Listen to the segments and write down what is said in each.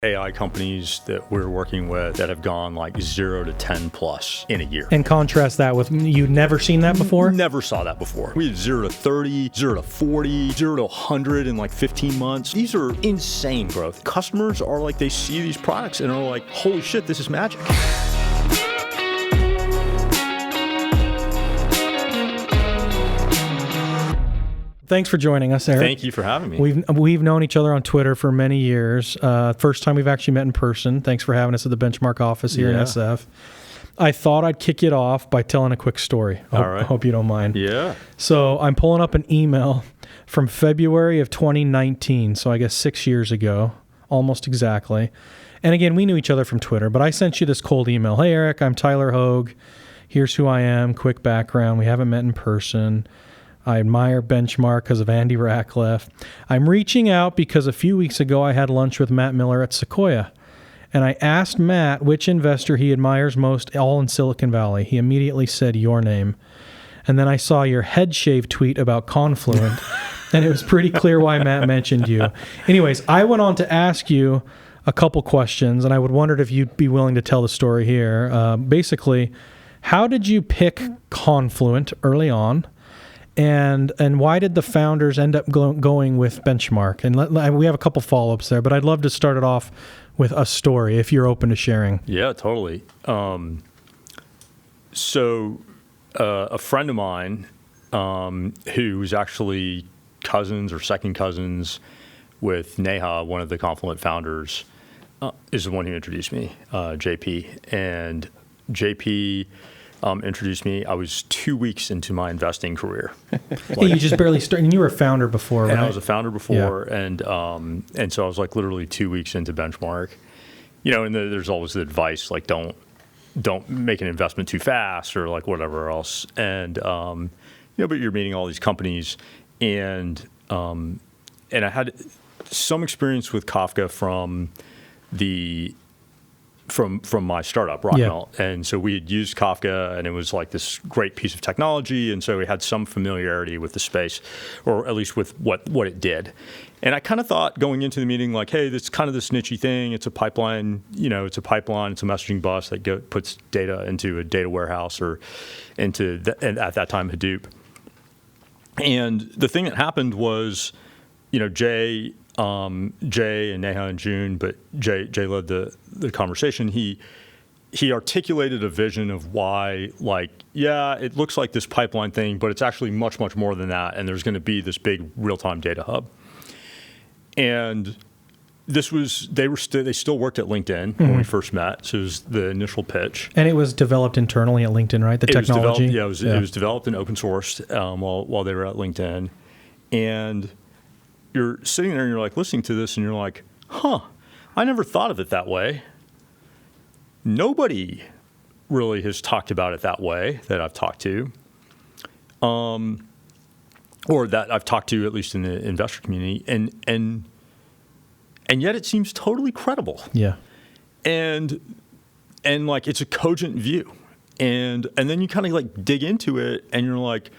AI companies that we're working with that have gone like 0 to 10 plus in a year. And contrast that with, you'd never seen that before? Never saw that before. We had 0 to 30, 0 to 40, 0 to 100 in like 15 months. These are insane growth. Customers are like, they see these products and are like, holy shit, this is magic. Thanks for joining us, Eric. Thank you for having me. We've known each other on Twitter for many years. First time we've actually met in person. Thanks for having us at the Benchmark office here in SF. I thought I'd kick it off by telling a quick story. I hope you don't mind. Yeah. So I'm pulling up an email from February of 2019, so I guess 6 years ago, almost exactly. And again, we knew each other from Twitter, but I sent you this cold email. Hey, Eric, I'm Tyler Hogue. Here's who I am. Quick background. We haven't met in person. I admire Benchmark because of Andy Ratcliffe. I'm reaching out because a few weeks ago I had lunch with Matt Miller at Sequoia. And I asked Matt which investor he admires most all in Silicon Valley. He immediately said your name. And then I saw your head shave tweet about Confluent. And it was pretty clear why Matt mentioned you. Anyways, I went on to ask you a couple questions, and I would wondered if you'd be willing to tell the story here. Basically, how did you pick Confluent early on? And why did the founders end up going with Benchmark? And we have a couple follow-ups there, but I'd love to start it off with a story, if you're open to sharing. Yeah, totally. So a friend of mine who was actually cousins or second cousins with Neha, one of the Confluent founders, is the one who introduced me, JP. And JP... introduced me. I was 2 weeks into my investing career. You just barely started. And you were a founder before, right? And I was a founder before, and so I was like literally 2 weeks into Benchmark. You know, and there's always the advice like don't make an investment too fast or like whatever else. And but you're meeting all these companies, and I had some experience with Kafka from my startup, Rockmelt. Yeah. And so we had used Kafka, and it was like this great piece of technology. And so we had some familiarity with the space, or at least with what it did. And I kind of thought going into the meeting, like, hey, this kind of this niche-y thing. It's a pipeline, it's a messaging bus that puts data into a data warehouse or into, and at that time, Hadoop. And the thing that happened was, Jay and Neha and June, but Jay led the conversation. He articulated a vision of why, like, yeah, it looks like this pipeline thing, but it's actually much, much more than that. And there's going to be this big real-time data hub. And this was, they still worked at LinkedIn when we first met. So it was the initial pitch. And it was developed internally at LinkedIn, right? The technology? It was developed and open sourced while they were at LinkedIn. And you're sitting there and you're like listening to this and you're like, I never thought of it that way. Nobody really has talked about it that way that I've talked to. Or that I've talked to, at least in the investor community. And yet it seems totally credible. Yeah. And like it's a cogent view. And then you kind of like dig into it and you're like,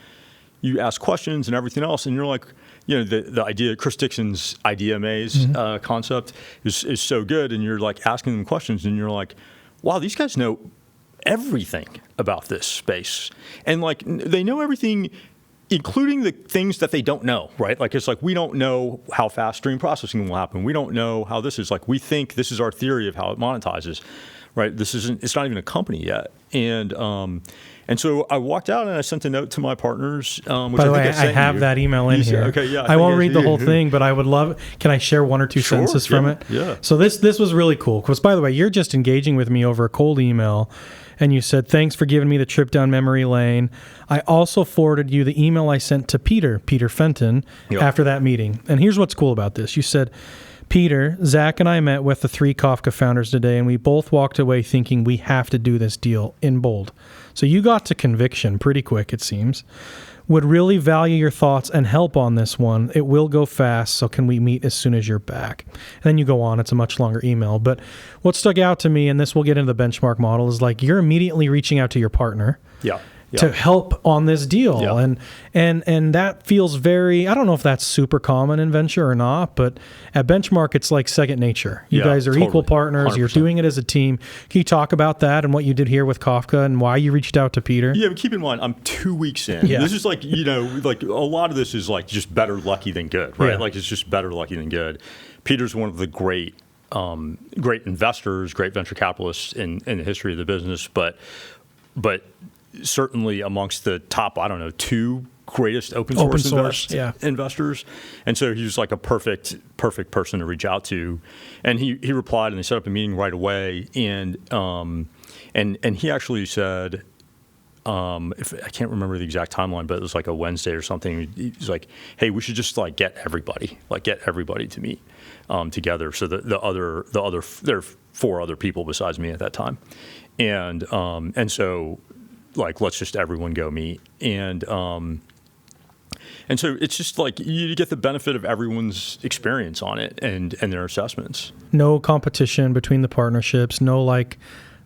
you ask questions and everything else, and you're like, the idea, Chris Dixon's idea maze concept is so good, and you're like asking them questions, and you're like, wow, these guys know everything about this space, and like they know everything, including the things that they don't know, right? Like it's like we don't know how fast stream processing will happen. We don't know how this is. Like we think this is our theory of how it monetizes, right? It's not even a company yet, and so I walked out and I sent a note to my partners. By the way, I have that email in here. Okay, yeah. I won't read the whole thing, but I would love. Can I share one or two sentences from it? Yeah. So this was really cool because, by the way, you're just engaging with me over a cold email, and you said thanks for giving me the trip down memory lane. I also forwarded you the email I sent to Peter Fenton after that meeting. And here's what's cool about this. You said, Peter, Zach, and I met with the 3 Kafka founders today, and we both walked away thinking we have to do this deal in bold. So you got to conviction pretty quick, it seems. Would really value your thoughts and help on this one. It will go fast, so can we meet as soon as you're back? And then you go on. It's a much longer email. But what stuck out to me, and this will get into the Benchmark model, is like you're immediately reaching out to your partner. Yeah. to help on this deal. Yeah. And that feels very, I don't know if that's super common in venture or not, but at Benchmark, it's like second nature. You guys are equal partners. 100%. You're doing it as a team. Can you talk about that and what you did here with Kafka and why you reached out to Peter? Yeah, but keep in mind, I'm 2 weeks in. Yeah. This is like, like a lot of this is like just better lucky than good, right? Yeah. Like it's just better lucky than good. Peter's one of the great investors, great venture capitalists in the history of the business, but certainly amongst the top, 2 greatest open source investors. And so he was like a perfect person to reach out to. And he replied, and they set up a meeting right away. And he actually said, if I can't remember the exact timeline, but it was like a Wednesday or something. He's like, "Hey, we should just like get everybody to meet together." So there are 4 other people besides me at that time, and so like let's just everyone go meet, and so it's just like you get the benefit of everyone's experience on it and their assessments. No competition between the partnerships. No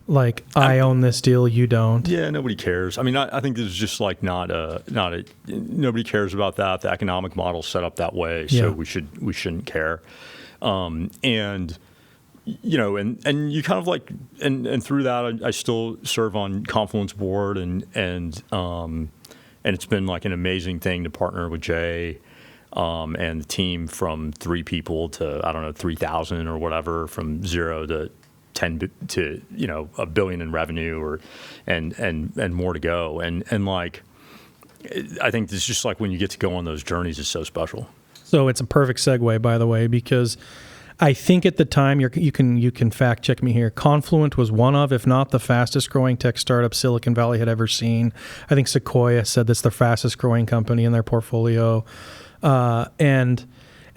like I own this deal, you don't. Yeah, nobody cares. I mean, I think this is just like nobody cares about that. The economic model's set up that way, so we shouldn't care. And you kind of like and through that, I still serve on Confluent's board, and it's been like an amazing thing to partner with Jay and the team from 3 people to 3,000 or whatever, from 0 to 10 to $1 billion in revenue and more to go, and like I think it's just like when you get to go on those journeys, it's so special. So it's a perfect segue, by the way, because I think at the time you can fact check me here. Confluent was one of, if not the fastest growing tech startup Silicon Valley had ever seen. I think Sequoia said that's the fastest growing company in their portfolio, and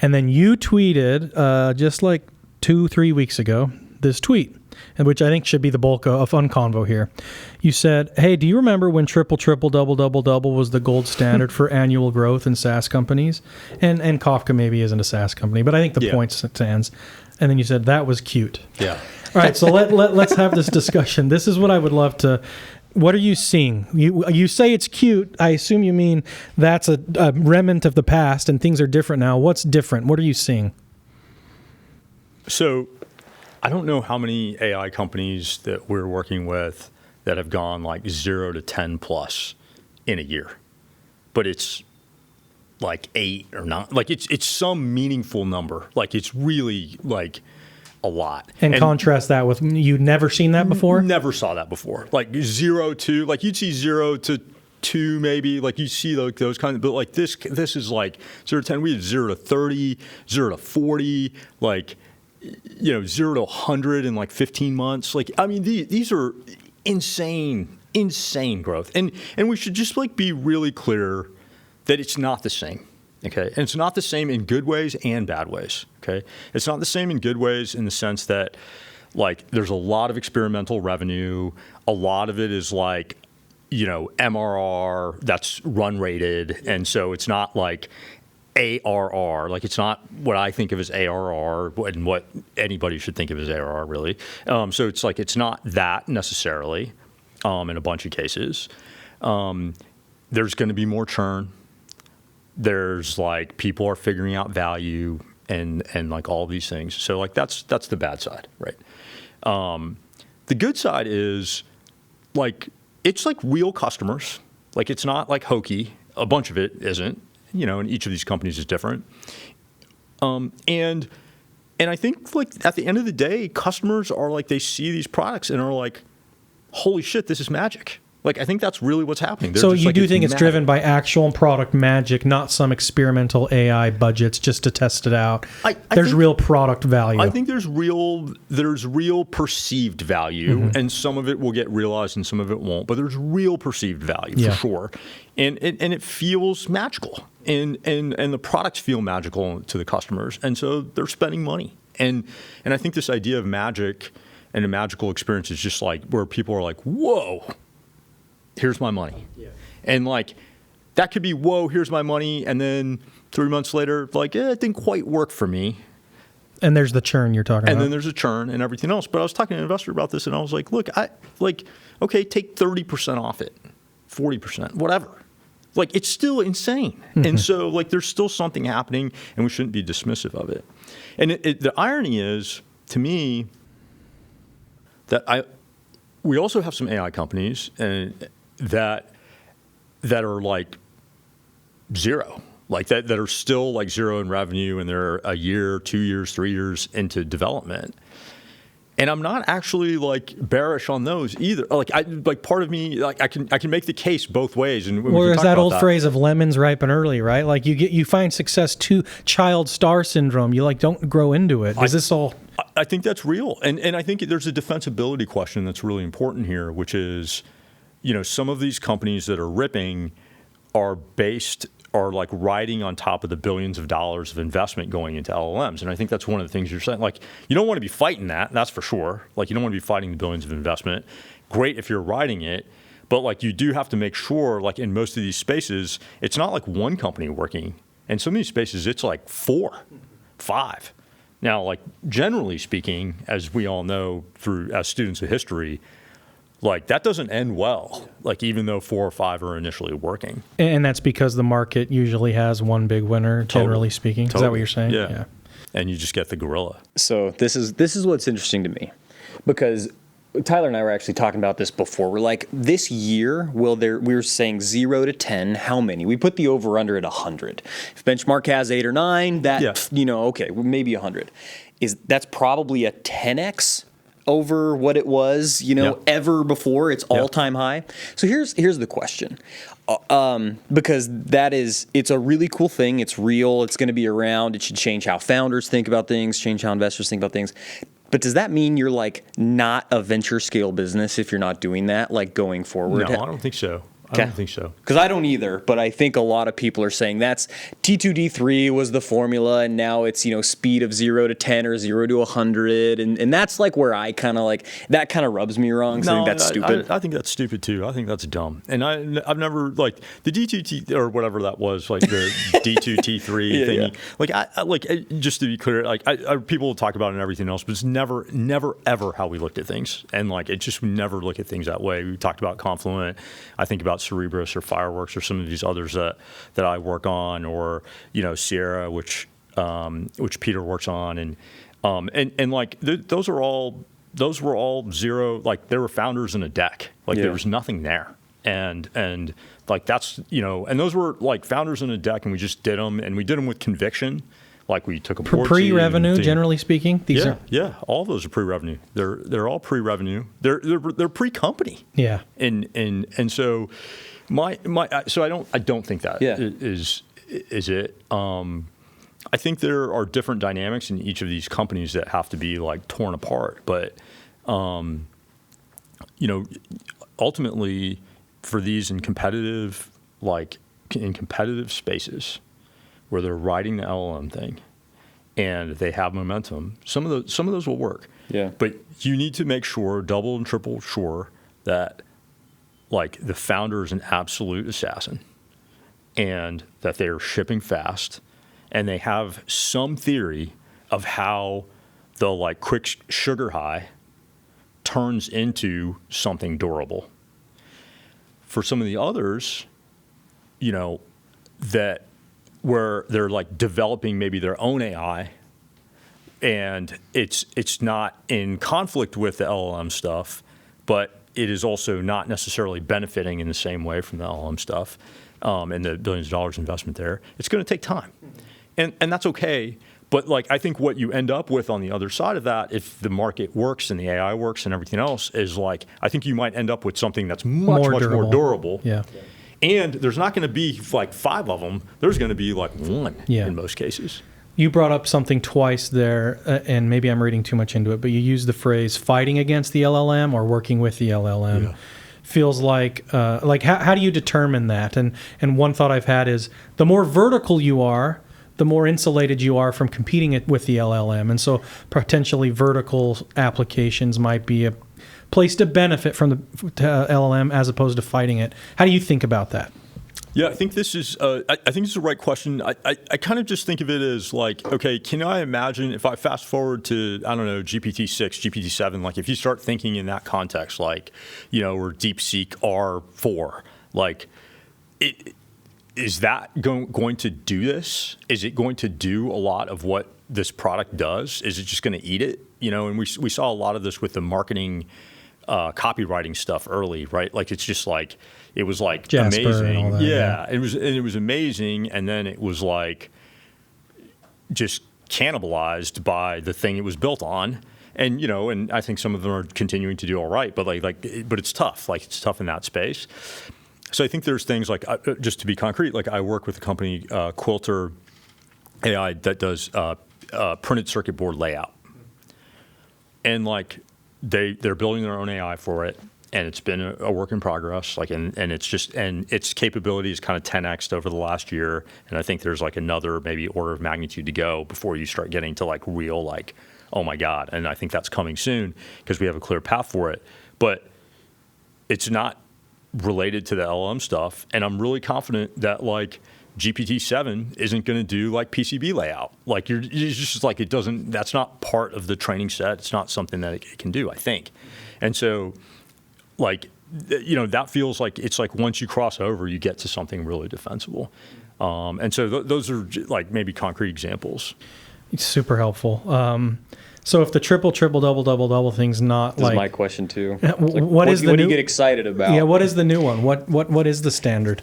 then you tweeted just like 2-3 weeks ago this tweet, and which I think should be the bulk of Unconvo here. You said, "Hey, do you remember when triple, double was the gold standard for annual growth in SaaS companies?" And Kafka maybe isn't a SaaS company, but I think the point stands. And then you said, "That was cute." Yeah. All right, so let's have this discussion. This is what I would love to. What are you seeing? You say it's cute. I assume you mean that's a remnant of the past and things are different now. What's different? What are you seeing? So I don't know how many AI companies that we're working with that have gone like 0 to 10 plus in a year, but it's like 8 or 9. Like it's some meaningful number. Like it's really like a lot. And contrast that with you'd never seen that before? Never saw that before. Like 0 to, like you'd see 0 to 2 maybe, like you see like those kinds of, but like this is like 0 to 10. We had 0 to 30, 0 to 40, like 0 to 100 in like 15 months. Like, I mean, these are insane growth. And we should just like be really clear that it's not the same. Okay. And it's not the same in good ways and bad ways. Okay. It's not the same in good ways in the sense that like there's a lot of experimental revenue. A lot of it is like, MRR that's run rated. And so it's not like ARR, like it's not what I think of as ARR and what anybody should think of as ARR really. So it's like, it's not that necessarily in a bunch of cases. There's going to be more churn. There's like people are figuring out value and like all these things. So like that's the bad side, right? The good side is like, it's like real customers. Like it's not like hokey. A bunch of it isn't. And each of these companies is different. And I think like at the end of the day, customers are like, they see these products and are like, holy shit, this is magic. Like, I think that's really what's happening. So you do think it's driven by actual product magic, not some experimental AI budgets just to test it out. There's real product value. I think there's real perceived value, and some of it will get realized and some of it won't. But there's real perceived value for sure, and it feels magical, and the products feel magical to the customers, and so they're spending money. And I think this idea of magic and a magical experience is just like where people are like, whoa. Here's my money. Yeah. And like, that could be, whoa, here's my money. And then 3 months later, like, it didn't quite work for me. And there's the churn you're talking about. And then there's a churn and everything else. But I was talking to an investor about this and I was like, look, okay, take 30% off it 40%, whatever. Like, it's still insane. And so, like, there's still something happening, and we shouldn't be dismissive of it. And the irony is, to me, that we also have some AI companies that are like zero, like that are still like zero in revenue, and they're a year, 2 years, 3 years into development. And I'm not actually like bearish on those either. Like part of me, like I can make the case both ways. And or is that old phrase of lemons ripen early, right? Like you find success to child star syndrome. You like don't grow into it. Is this all? I think that's real. And I think there's a defensibility question that's really important here, which is, some of these companies that are ripping are like riding on top of the billions of dollars of investment going into LLMs. And I think that's one of the things you're saying. Like, you don't want to be fighting that's for sure. Like, you don't want to be fighting the billions of investment. Great if you're riding it. But like, you do have to make sure, like in most of these spaces, it's not like one company working. In some of these spaces, it's like 4, 5. Now, like generally speaking, as we all know as students of history, like that doesn't end well, like even though 4 or 5 are initially working. And that's because the market usually has one big winner, generally speaking. Totally. Is that what you're saying? Yeah. And you just get the gorilla. So this is what's interesting to me, because Tyler and I were actually talking about this before. We're like, this year, we were saying 0 to 10, how many? We put the over-under at 100. If benchmark has 8 or 9, okay, maybe 100. That's probably a 10x over what it was, ever before. It's all-time high. So here's the question. Because it's a really cool thing. It's real. It's going to be around. It should change how founders think about things, change how investors think about things. But does that mean you're like not a venture scale business if you're not doing that, like going forward? No, I don't think so. I don't think so. Because I don't either, but I think a lot of people are saying that's T2D3 was the formula, and now it's speed of 0 to 10 or 0 to 100, and that's like where I kind of like that kind of rubs me wrong. So I think that's stupid. I think that's stupid too. I think that's dumb. And I've never like the D2T or whatever that was, like the D2T3 thingy. Yeah. Like just to be clear, like people will talk about it and everything else, but it's never ever how we looked at things, and like it just we never look at things that way. We talked about Confluent. I think about Cerebras or Fireworks or some of these others that I work on, or Sierra, which Peter works on, and like those were all zero. Like they were founders in a deck. Like there was nothing there, and like that's and those were like founders in a deck, and we just did them, and we did them with conviction. Like we took a pre-revenue, generally speaking. These are all of those are pre-revenue. They're all pre-revenue. They're pre-company. Yeah. And so so I don't think that is it. I think there are different dynamics in each of these companies that have to be like torn apart. But ultimately, for these in competitive spaces, where they're riding the LLM thing, and they have momentum. Some of those will work. Yeah. But you need to make sure, double and triple sure, that like the founder is an absolute assassin, and that they're shipping fast, and they have some theory of how the like quick sugar high turns into something durable. For some of the others, that where they're like developing maybe their own AI, and it's not in conflict with the LLM stuff, but it is also not necessarily benefiting in the same way from the LLM stuff, and the billions of dollars investment there. It's going to take time, and that's okay. But like I think what you end up with on the other side of that, if the market works and the AI works and everything else, is like I think you might end up with something that's much more durable. Yeah. And there's not going to be like 5 of them. There's going to be like 1 in most cases. You brought up something twice there, and maybe I'm reading too much into it, but you used the phrase fighting against the LLM or working with the LLM. Yeah. Feels like how do you determine that? And one thought I've had is the more vertical you are, the more insulated you are from competing with the LLM. And so potentially vertical applications might be a place to benefit from the LLM as opposed to fighting it. How do you think about that? Yeah, I think this is I think this is the right question. I kind of just think of it as like, okay, can I imagine if I fast forward to, I don't know, GPT-6, GPT-7, like if you start thinking in that context, like, or DeepSeek R4, Like, is that going to do this? Is it going to do a lot of what this product does? Is it just going to eat it? And we saw a lot of this with the marketing, copywriting stuff early, right? Like, it's just like, it was like Jasper amazing. And all that, yeah, it was amazing. And then it was like just cannibalized by the thing it was built on. And, and I think some of them are continuing to do all right, but but it's tough. Like, it's tough in that space. So I think there's things like, just to be concrete, like I work with a company, Quilter AI, that does printed circuit board layout. And like they're building their own AI for it, and it's been a work in progress. Like, and its capability is kind of 10x'd over the last year. And I think there's like another maybe order of magnitude to go before you start getting to like real, like, oh my God. And I think that's coming soon because we have a clear path for it. But it's not related to the LLM stuff, and I'm really confident that like GPT-7 isn't going to do like PCB layout. Like, it's just like, it doesn't. That's not part of the training set. It's not something that it can do, I think. And so, like, that feels like it's like once you cross over, you get to something really defensible. And so those are like maybe concrete examples. It's super helpful. So if the triple, double thing's not This like... is my question too. What do you get excited about? Yeah, what is the new one? What is the standard?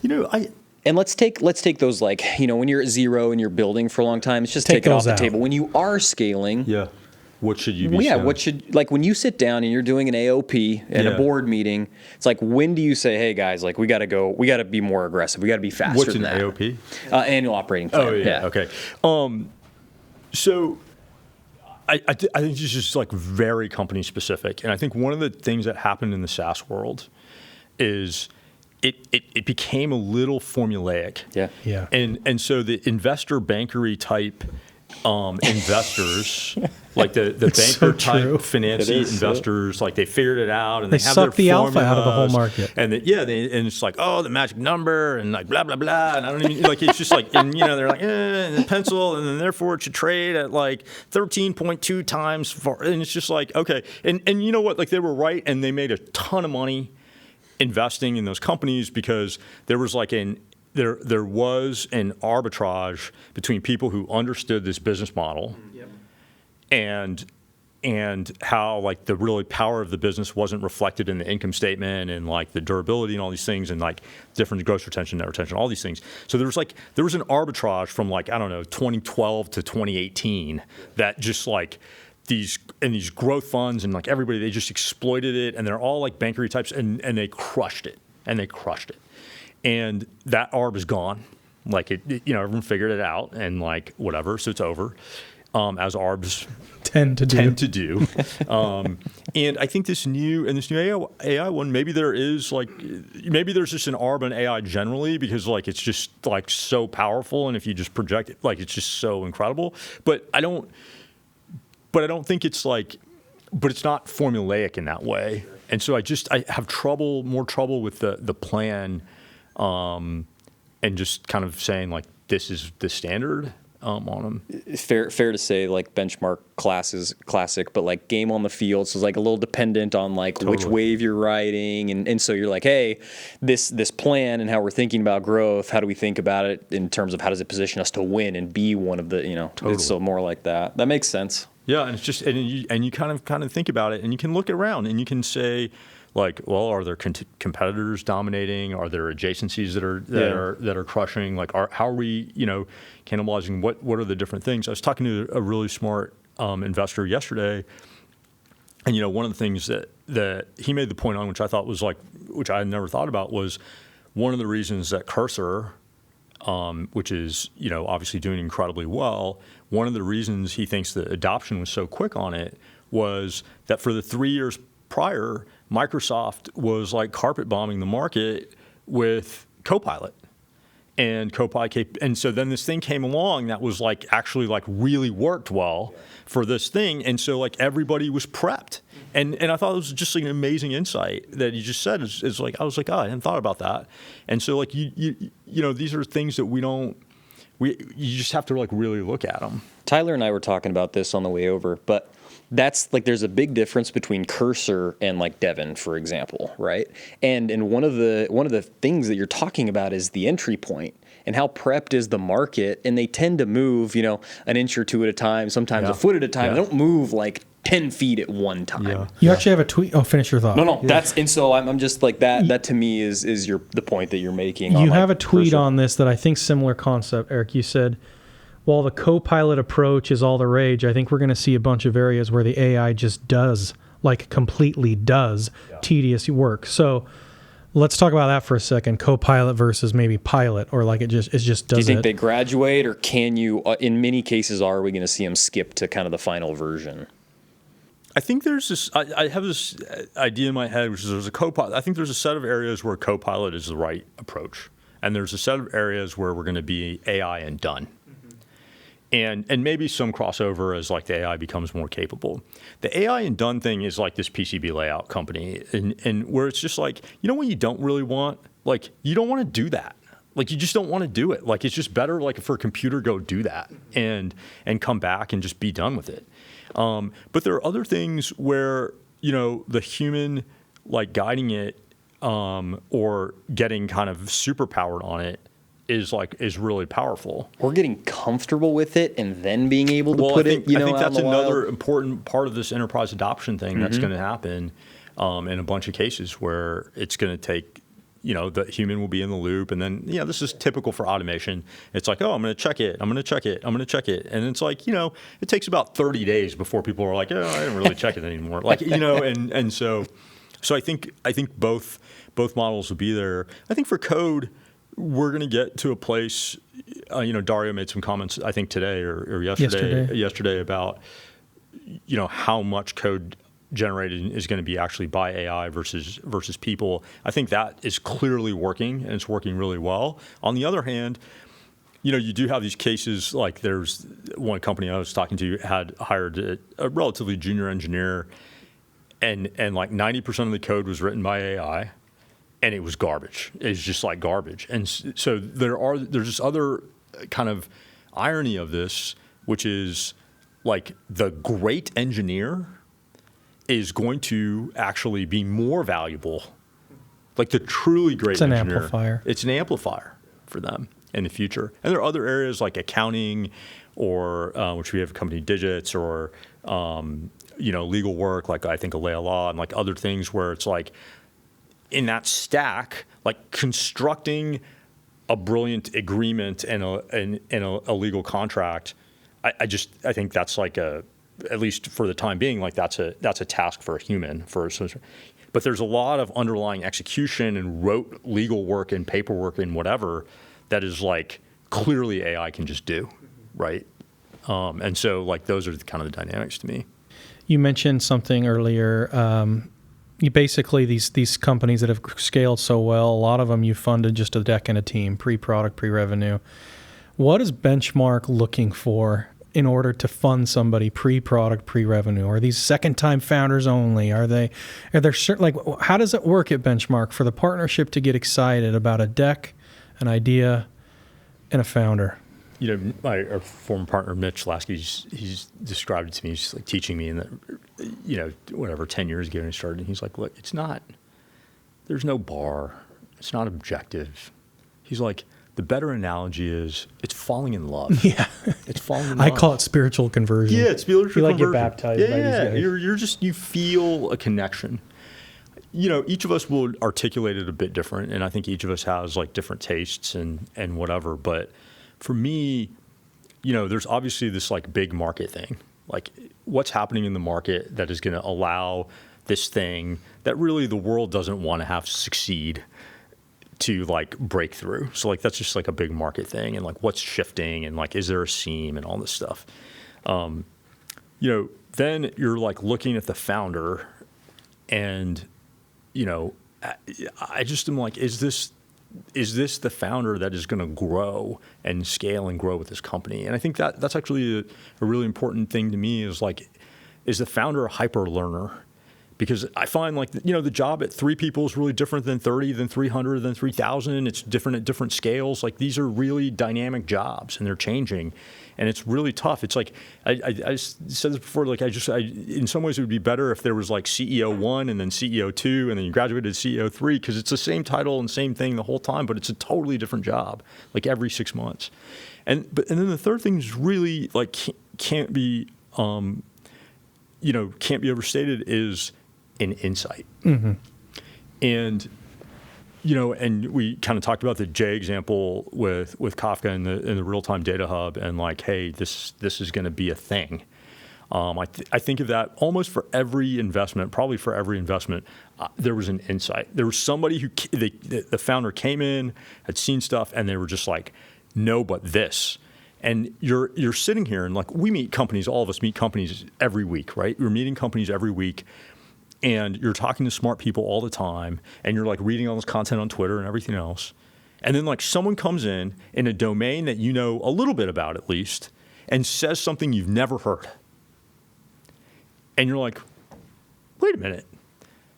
And let's take those, like, when you're at zero and you're building for a long time, it's just take it off the table. When you are scaling... Yeah. What should you be saying? Like, when you sit down and you're doing an AOP and a board meeting, it's like, when do you say, hey guys, like, we got to be more aggressive. We got to be faster. What's than that. AOP? Annual operating plan. Oh, yeah. Okay. So I think it's just like very company specific. And I think one of the things that happened in the SaaS world is it became a little formulaic. Yeah. Yeah. And so the investor bankery type investors, like the banker type financial investors, like they figured it out and they have suck their the alpha out of the whole market. And and it's like, oh, the magic number and like blah blah blah, and I don't even like, it's just like, and they're like, and the pencil, and then therefore it should trade at like 13.2 times for, and it's just like, okay, and you know what, like they were right, and they made a ton of money investing in those companies because there was like there was an arbitrage between people who understood this business model and how like the really power of the business wasn't reflected in the income statement and like the durability and all these things and like different gross retention, net retention, all these things. So there was an arbitrage from like, I don't know, 2012 to 2018 that just like these growth funds and like everybody, they just exploited it, and they're all like bankery types, and they crushed it. And that arb is gone. Like everyone figured it out and like whatever, so it's over. As arbs tend to do. And I think this new AI one, maybe there's just an arb on AI generally because like it's just like so powerful, and if you just project it, like it's just so incredible. But I don't think it's like, but it's not formulaic in that way. And so I have more trouble with the plan, and just kind of saying like, this is the standard on them. Fair to say, like, benchmark classic, but like game on the field, so it's like a little dependent on like which wave you're riding, and so you're like, hey, this plan and how we're thinking about growth, how do we think about it in terms of how does it position us to win and be one of the, it's so more like that. That makes sense. Yeah, and it's just, and you kind of think about it, and you can look around and you can say, like, well, are there competitors dominating? Are there adjacencies that are crushing? Like, how are we, cannibalizing? What are the different things? I was talking to a really smart investor yesterday, and one of the things that he made the point on, which I thought was like, which I had never thought about, was one of the reasons that Cursor, which is obviously doing incredibly well, one of the reasons he thinks the adoption was so quick on it was that for the 3 years prior, Microsoft was like carpet bombing the market with Copilot and Copilot. And so then this thing came along that was like actually like really worked well for this thing. And so like everybody was prepped. And I thought it was just like an amazing insight that you just said is like, I was like, oh, I hadn't thought about that. And so like, these are things that you just have to like really look at them. Tyler and I were talking about this on the way over, but that's like there's a big difference between Cursor and like Devon, for example, right? And one of the things that you're talking about is the entry point and how prepped is the market, and they tend to move, an inch or two at a time, sometimes a foot at a time. They don't move like 10 feet at one time. Yeah. You actually have a tweet. Oh, finish your thought. No. And so I'm just like that. That to me is the point that you're making. You have a tweet on this that I think similar concept, Eric. You said, while the co-pilot approach is all the rage, I think we're going to see a bunch of areas where the AI just does, like completely does, tedious work. So let's talk about that for a second. Co-pilot versus maybe pilot, or like it just does it. Do you think they graduate, or can you? In many cases, are we going to see them skip to kind of the final version? I think there's this. I have this idea in my head, which is there's a co-pilot. I think there's a set of areas where co-pilot is the right approach, and there's a set of areas where we're going to be AI and done. And maybe some crossover as like the AI becomes more capable. The AI and done thing is like this PCB layout company, and where it's just like, what you don't really want? Like, you don't want to do that. Like, you just don't want to do it. Like, it's just better like for a computer go do that and come back and just be done with it. But there are other things where, the human like guiding it or getting kind of superpowered on it is really powerful. Or getting comfortable with it and then being able to put I think out that's in the another wild. important part of this enterprise adoption thing that's going to happen in a bunch of cases where it's going to take, the human will be in the loop, and then, this is typical for automation. It's like, oh, I'm going to check it, I'm going to check it, I'm going to check it, and it's like, it takes about 30 days before people are like, oh, I didn't really check it anymore, like, and so I think both models will be there. I think for code, we're going to get to a place, Dario made some comments, I think today or yesterday about, how much code generated is going to be actually by AI versus people. I think that is clearly working, and it's working really well. On the other hand, you do have these cases, like there's one company I was talking to had hired a relatively junior engineer, and like 90% of the code was written by AI. And it was garbage. It's just like garbage. And so there's this other kind of irony of this, which is like the great engineer is going to actually be more valuable. Like the truly great engineer. It's an amplifier. It's an amplifier for them in the future. And there are other areas like accounting or which we have company digits or, legal work, like I think Alea Law and like other things where it's like, in that stack, like constructing a brilliant agreement and a legal contract, I think that's like at least for the time being, like that's a task for a human. But there's a lot of underlying execution and rote legal work and paperwork and whatever that is like clearly AI can just do, right? And so like those are kind of the dynamics to me. You mentioned something earlier. You basically, these companies that have scaled so well, a lot of them you funded just a deck and a team, pre-product, pre-revenue. What is Benchmark looking for in order to fund somebody pre-product, pre-revenue? Are these second-time founders only? Are there certain, like, how does it work at Benchmark for the partnership to get excited about a deck, an idea, and a founder? Our former partner, Mitch Lasky, he's described it to me. He's like teaching me in that, 10 years ago when he started. And he's like, look, there's no bar. It's not objective. He's like, the better analogy is it's falling in love. Yeah. It's falling in love. I call it spiritual conversion. Yeah, it's spiritual conversion. You get baptized by these guys. You feel a connection. Each of us will articulate it a bit different. And I think each of us has like different tastes and whatever. But for me, there's obviously this like big market thing, like what's happening in the market that is going to allow this thing that really the world doesn't want to have succeed to like break through. So like that's just like a big market thing, and like what's shifting, and like is there a seam and all this stuff. Then you're like looking at the founder, and I just am like, is this the founder that is going to grow and scale and grow with this company? And I think that's actually a really important thing to me is like, is the founder a hyper learner? Because I find like, the job at 3 people is really different than 30, than 300, than 3,000. It's different at different scales. Like these are really dynamic jobs and they're changing and it's really tough. It's like, I said this before, like in some ways it would be better if there was like CEO 1 and then CEO 2 and then you graduated to CEO 3 because it's the same title and same thing the whole time, but it's a totally different job, like every 6 months. And then the third thing is really like can't be overstated is an insight. Mm-hmm. And, and we kind of talked about the J example with Kafka and the real-time data hub and like, hey, this is going to be a thing. I think of that almost for every investment, probably for every investment, there was an insight. There was somebody the founder came in, had seen stuff, and they were just like, no, but this. And you're sitting here and like we meet companies, all of us meet companies every week, right? We're meeting companies every week. And you're talking to smart people all the time, and you're like reading all this content on Twitter and everything else. And then like someone comes in a domain that you know a little bit about at least, and says something you've never heard. And you're like, wait a minute.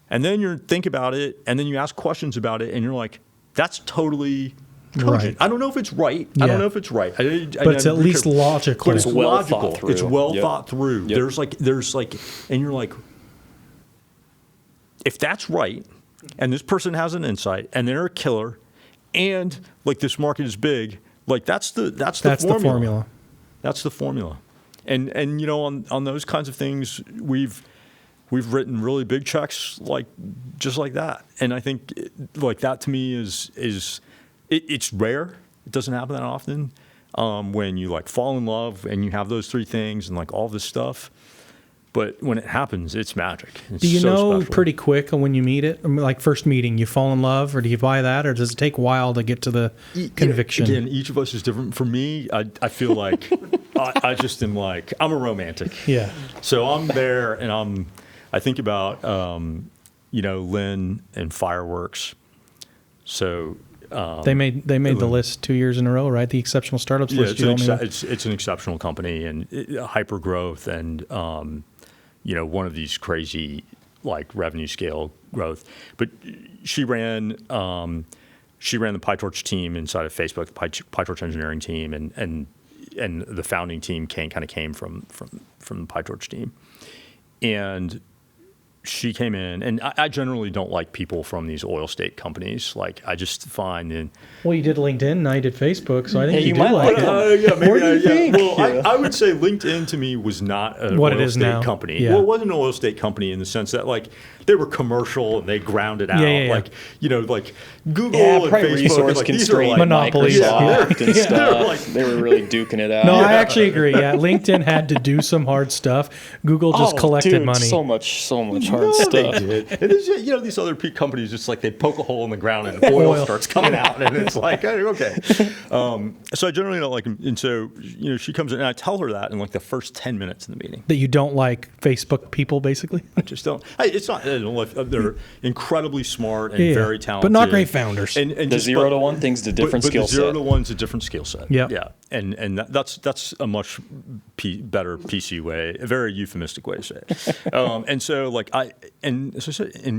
And then you think about it, and then you ask questions about it, and you're like, that's totally cogent. Right. I don't know if it's right. Yeah. I don't know if it's right. But it's at least logical. But it's well logical. thought through. It's well Yep. thought through. Yep. There's like, and you're like, if that's right, and this person has an insight, and they're a killer, and like this market is big, like that's the formula. That's the formula. And on those kinds of things, we've written really big checks like just like that. And I think like that to me is it's rare. It doesn't happen that often when you like fall in love and you have those 3 things and like all this stuff. But when it happens, it's magic. It's do you so know special. pretty quick when you meet it? I mean, like first meeting, you fall in love, or do you buy that, or does it take a while to get to the conviction? Again, each of us is different. For me, I feel like I just am like I'm a romantic. Yeah. So I'm there, and I think about Lynn and fireworks. So they made the list 2 years in a row, right? The exceptional startups list. It's an exceptional company and hyper growth and one of these crazy like revenue scale growth. But she ran the PyTorch team inside of Facebook, the PyTorch engineering team, and the founding team came from the PyTorch team, and she came in, and I generally don't like people from these oil state companies. Like I just find well, you did LinkedIn, now you did Facebook, so I think you do might like it. Yeah, maybe. What do you think? Well, I would say LinkedIn to me was not an What oil it is state now. company. Yeah. Well, it wasn't an oil state company in the sense that like they were commercial and they ground it out. Yeah. Like like Google Yeah, and probably Facebook. resource like, these are constrained like, monopolies. Microsoft and Yeah. stuff. Like- They were really duking it out. No, I actually agree. Yeah, LinkedIn had to do some hard stuff. Google just collected money. So much hard No, stuff. they did. And it's, these other companies just like they poke a hole in the ground and oil starts coming out, and it's like okay. So I generally don't like them, and so she comes in and I tell her that in like the first 10 minutes of the meeting. That you don't like Facebook people, basically. I just don't. It's not. I don't like, they're incredibly smart and very talented, but not great founders. And The just, 0 to 1 thing's a different but skill the 0 set. to 1's a different skill set. Yep. Yeah. And that's a much better PC way, a very euphemistic way to say it. And so like and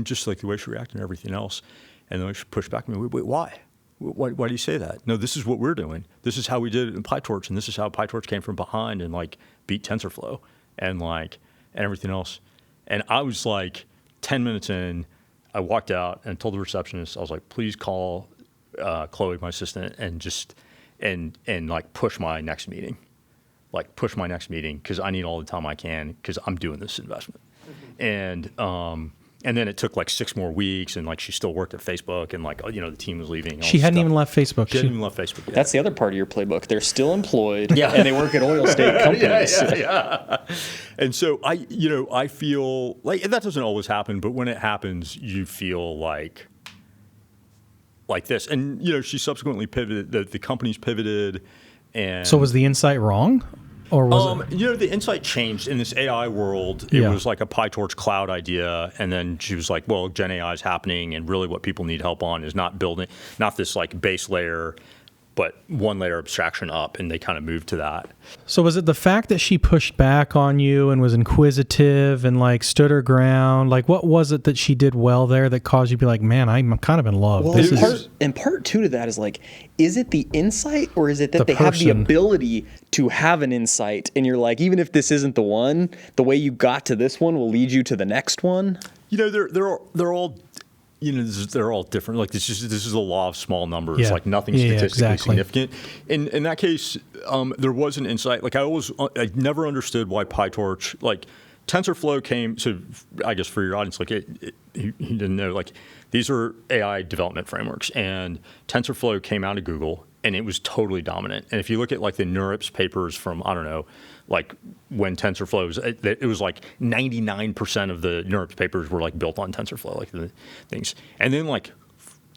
just like the way she reacted and everything else, and then she pushed back at me. Wait, why? Why do you say that? No, this is what we're doing. This is how we did it in PyTorch, and this is how PyTorch came from behind and like beat TensorFlow and everything else. And I was like 10 minutes in, I walked out and told the receptionist, I was like, please call Chloe, my assistant, and just and like push my next meeting. Like push my next meeting because I need all the time I can because I'm doing this investment. Mm-hmm. And then it took like 6 more weeks, and like she still worked at Facebook, and like the team was leaving. She hadn't even left Facebook. She hadn't even left Facebook yet. That's the other part of your playbook. They're still employed, and they work at oil state companies. Yeah. And so I feel like that doesn't always happen, but when it happens, you feel like this. And she subsequently pivoted. The company's pivoted, and So was the insight wrong, or was it? the insight changed in this AI world. It was like a PyTorch cloud idea, and then she was like, "Well, Gen AI is happening, and really, what people need help on is not this like base layer, but one layer abstraction up, and they kind of moved to that. So was it the fact that she pushed back on you and was inquisitive and like stood her ground? Like what was it that she did well there that caused you to be like, man, I'm kind of in love? Well, part two to that is like, is it the insight or is it that they have the ability to have an insight? And you're like, even if this isn't the one, the way you got to this one will lead you to the next one. You know, they're all. You know, they're all different. Like this is a law of small numbers. Yeah. Like nothing statistically exactly. significant. In that case, there was an insight. Like I never understood why PyTorch, like TensorFlow came. So I guess for your audience, like you didn't know. Like these are AI development frameworks, and TensorFlow came out of Google, and it was totally dominant. And if you look at like the NeurIPS papers from I don't know, like when TensorFlow was, it was like 99% of the NeurIPS papers were like built on TensorFlow, like the things. And then like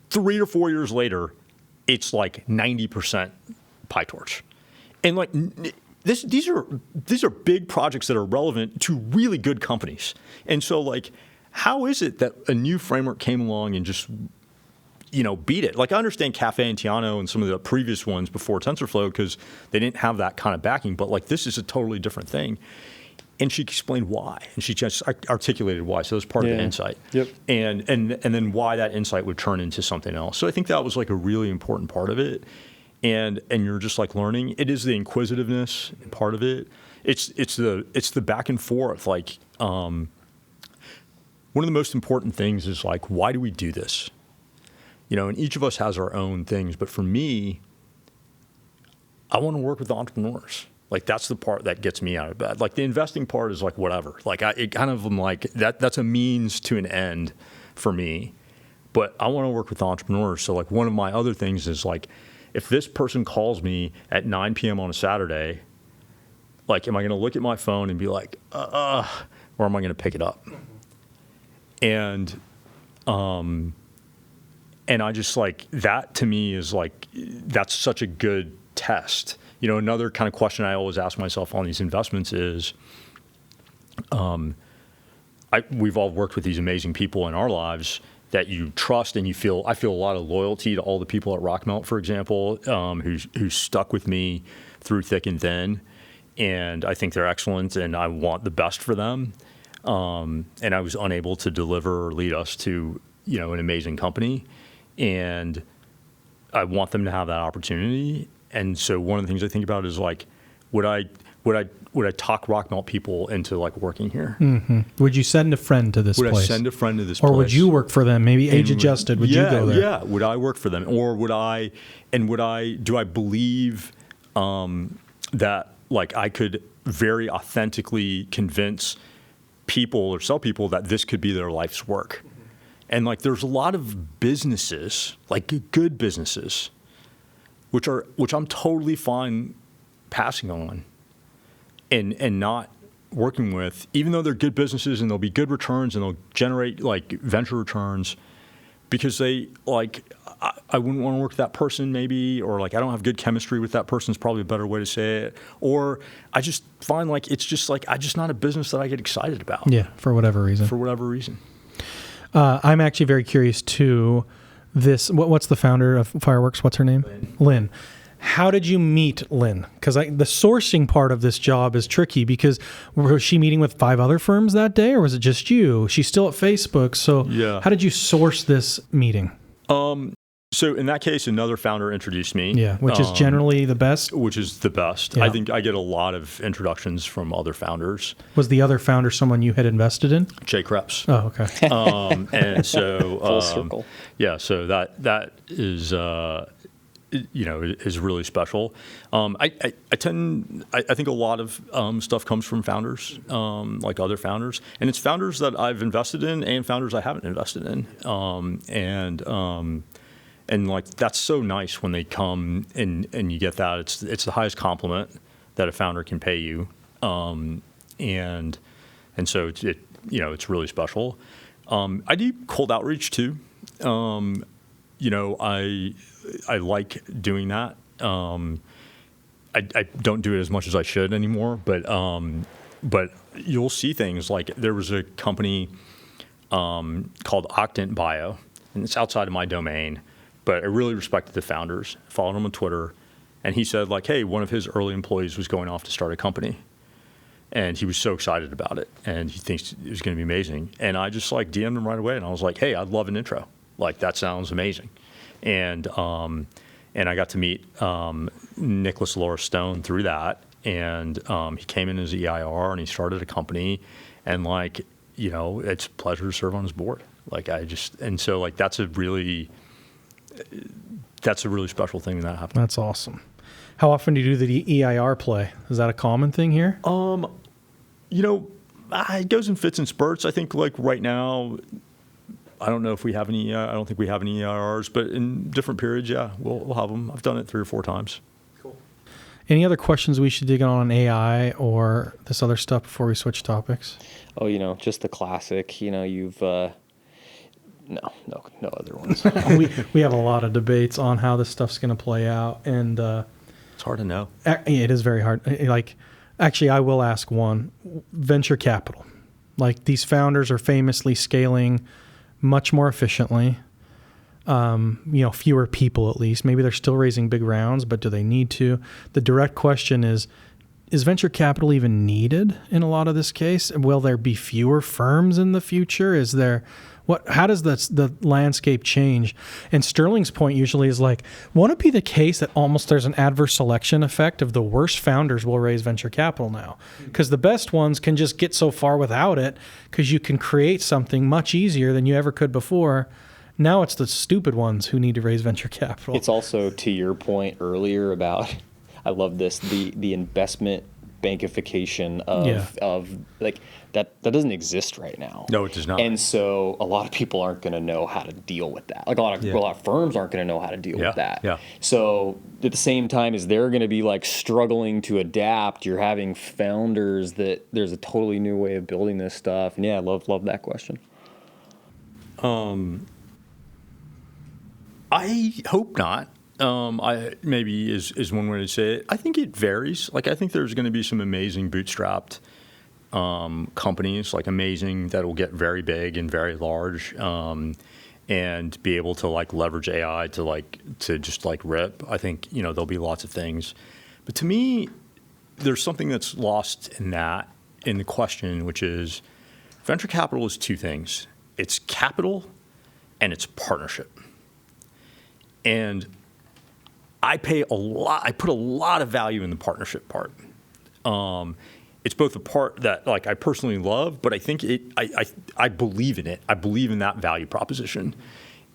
3 or 4 years later, it's like 90% PyTorch. And like these are big projects that are relevant to really good companies. And so like, how is it that a new framework came along and just beat it? Like I understand Cafe and Tiano and some of the previous ones before TensorFlow because they didn't have that kind of backing, but like this is a totally different thing. And she explained why, and she just articulated why. So it was part of the insight. Yep. And then why that insight would turn into something else. So I think that was like a really important part of it. And you're just like learning. It is the inquisitiveness part of it. It's the back and forth. Like one of the most important things is like, why do we do this? And each of us has our own things. But for me, I want to work with entrepreneurs. Like that's the part that gets me out of bed. Like the investing part is like whatever. Like it kind of am like that's a means to an end for me. But I want to work with entrepreneurs. So like one of my other things is like if this person calls me at 9 p.m. on a Saturday, like am I going to look at my phone and be like, or am I going to pick it up? And I just like that to me is like that's such a good test. Another kind of question I always ask myself on these investments is, we've all worked with these amazing people in our lives that you trust and I feel a lot of loyalty to all the people at Rockmelt, for example, who stuck with me through thick and thin, and I think they're excellent and I want the best for them. And I was unable to deliver or lead us to an amazing company. And I want them to have that opportunity. And so one of the things I think about is like, would I talk Rockmelt people into like working here? Mm-hmm. Would you send a friend to this place? Would I send a friend to this place? Or would you work for them? Maybe age adjusted. Would you go there? Yeah. Would I work for them? Or do I believe that like I could very authentically convince people or sell people that this could be their life's work? And like, there's a lot of businesses, like good businesses, which I'm totally fine passing on and not working with, even though they're good businesses and they'll be good returns and they'll generate like venture returns, because they like, I wouldn't want to work with that person maybe, or like I don't have good chemistry with that person is probably a better way to say it. Or I just find like, it's just like, I just not a business that I get excited about. Yeah, for whatever reason. I'm actually very curious too. What's the founder of Fireworks? What's her name? Lynn. How did you meet Lynn? Because the sourcing part of this job is tricky, because was she meeting with 5 other firms that day, or was it just you? She's still at Facebook. So how did you source this meeting? So in that case, another founder introduced me. Yeah, which is generally the best. Which is the best. Yeah. I think I get a lot of introductions from other founders. Was the other founder someone you had invested in? Jay Krebs. Oh, okay. And so full circle. Yeah, so that is is really special. I think a lot of stuff comes from founders, like other founders, and it's founders that I've invested in and founders I haven't invested in, and like that's so nice when they come and you get that. It's the highest compliment that a founder can pay you, and so it's really special. I do cold outreach too. I like doing that. I don't do it as much as I should anymore, but you'll see things like there was a company called Octant Bio, and it's outside of my domain, but I really respected the founders, followed them on Twitter, And he said, like, hey, one of his early employees was going off to start a company. And he was so excited about it. And he thinks it was going to be amazing. And I just like DM'd him right away. And I was like, hey, I'd love an intro. Like, that sounds amazing. And I got to meet Nicholas Laura Stone through that. And he came in as EIR and he started a company. And like, you know, it's a pleasure to serve on his board. Like so like that's a really special thing that happened. That's awesome. How often do you do the EIR play? Is that a common thing here? You know, it goes in fits and spurts. I think like right now, I don't know if we have any. I don't think we have any EIRs, but in different periods, yeah, we'll have them. I've done it 3 or 4 times. Cool. Any other questions we should dig on AI or this other stuff before we switch topics? Oh, you know, just the classic. You know, you've no other ones. we have a lot of debates on how this stuff's going to play out, and it's hard to know. It is very hard. Like, actually, I will ask one: venture capital. Like, these founders are famously scaling much more efficiently. You know, fewer people at least. Maybe they're still raising big rounds, but do they need to? The direct question is venture capital even needed in a lot of this case? Will there be fewer firms in the future? Is there how does the landscape change? And Sterling's point usually is like, won't it be the case that almost there's an adverse selection effect of the worst founders will raise venture capital now? Because the best ones can just get so far without it because you can create something much easier than you ever could before. Now it's the stupid ones who need to raise venture capital. It's also to your point earlier about, I love this, the investment bankification of like that doesn't exist right now. No, it does not. And so a lot of people aren't going to know how to deal with that. Like a lot of firms aren't going to know how to deal with that. Yeah. So at the same time as they're going to be like struggling to adapt, you're having founders that there's a totally new way of building this stuff. And yeah, I love that question. I hope not. I maybe is one way to say it. I think it varies. Like, I think there's going to be some amazing bootstrapped companies, like amazing, that will get very big and very large, and be able to like leverage AI to just like rip. I think, you know, there'll be lots of things. But to me, there's something that's lost in the question, which is venture capital is 2 things. It's capital and it's partnership. And I put a lot of value in the partnership part. It's both a part that like I personally love, but I think I believe in it. I believe in that value proposition.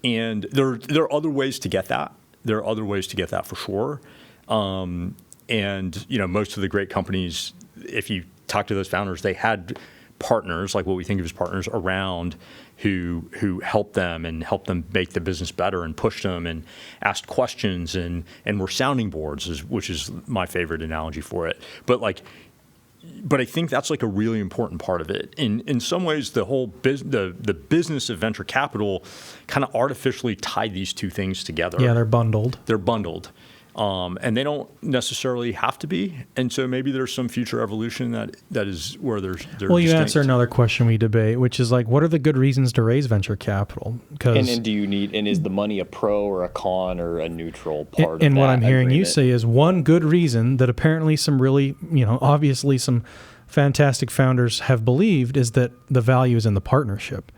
And there are other ways to get that. There are other ways to get that for sure. And you know, most of the great companies, if you talk to those founders, they had partners, like what we think of as partners, around who helped them and helped them make the business better and pushed them and asked questions and were sounding boards, which is my favorite analogy for it. But I think that's like a really important part of it. In some ways, the whole the business of venture capital kind of artificially tied these 2 things together. Yeah, they're bundled. And they don't necessarily have to be. And so maybe there's some future evolution that is where they're well, you distinct. answer another question we debate, which is like, what are the good reasons to raise venture capital? And do you need, and is the money a pro or a con or a neutral part of that? And what I'm hearing you agreement? say is one good reason that apparently some really, you know, obviously some fantastic founders have believed is that the value is in the partnership.